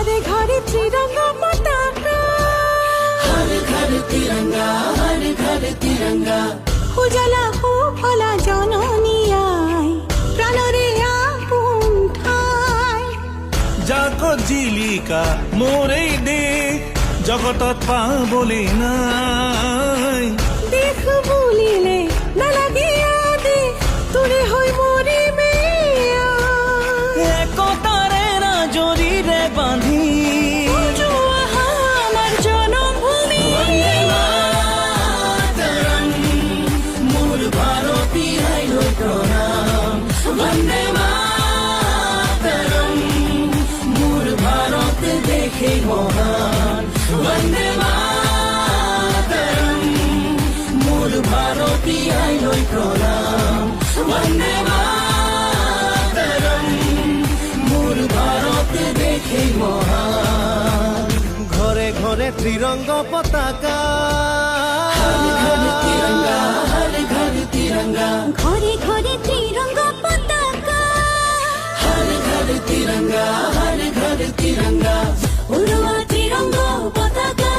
घरे घरे त्रिरंगा पताका, हर घर तिरंगा, हर घर तिरंगा। उजाला हो भला जननी आय, प्राणरे आपुन ठाই। जाको जीलिका मोरे देश जगतत पाबले নাই। देख बुलिले नालागे आदेश, তোরে হই মরিবে একতারে না জরিরে বাঁধি আমার জন্মভূমি। বন্দে মাতরম, মোর ভারতী আইল প্রণাম। বন্দে মাতরম, মোর ভারত দেখে মহান। বন্দে মাতরম, মোর ভারতী আইল প্রণাম। বন্দে মাতরম, মোর ভারত দেখে মহান। ঘরে ঘরে ত্রিরঙ্গ পতাকা, हर घर तिरंगा, हर घर तिरंगा। ঘরে ঘরে ত্রিরঙ্গা পতাকা, हर घर तिरंगा, हर घर तिरंगा। উড়োয়া ত্রিরঙ্গা পতাকা,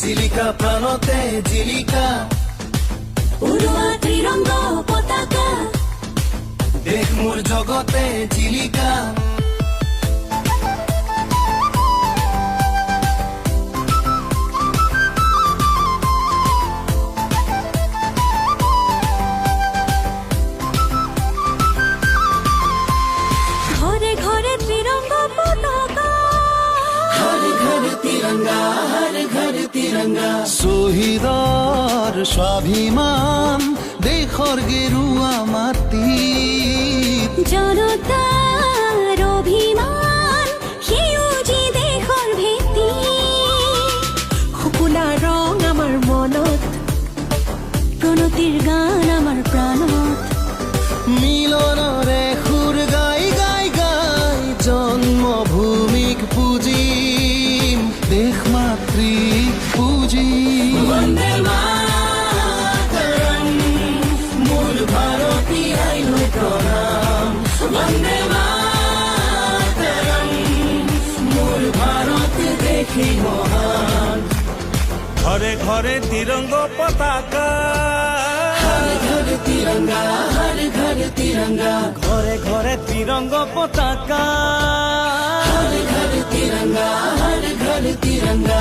জিলিকা প্রাণতে জিলিকা, উড়োয়া ত্রিরঙ্গা পতাকা। দেখ মোর জগতে জিলিকা। ঘরে ঘরে ত্রিরঙ্গা পতাকা, हर घर तिरंगा, हर घर तिरंगा। শহীদৰ স্বাভিমান দেশৰ গেৰুৱা মাটি, জনতাৰ অভিমান সেউজী দেশৰ ভেটি। শুকুলা ৰং আমাৰ মনত, প্ৰণতিৰ গান আমাৰ প্ৰাণত। মিলনৰে সুৰ গাই গাই গাই জন্মভূমিক পুজিম, দেশ মাতৃক পুজিম। বন্দে মাতরম, মোর ভারতী আইল প্রণাম। বন্দে মাতরম, মোর ভারত দেখে মহান। ঘরে ঘরে তিরঙ্গ পতাকা, हर घर तिरंगा, हर घर तिरंगा। ঘরে ঘরে ত্রিরঙ্গ পতাকা, हर घर तिरंगा, हर घर तिरंगा।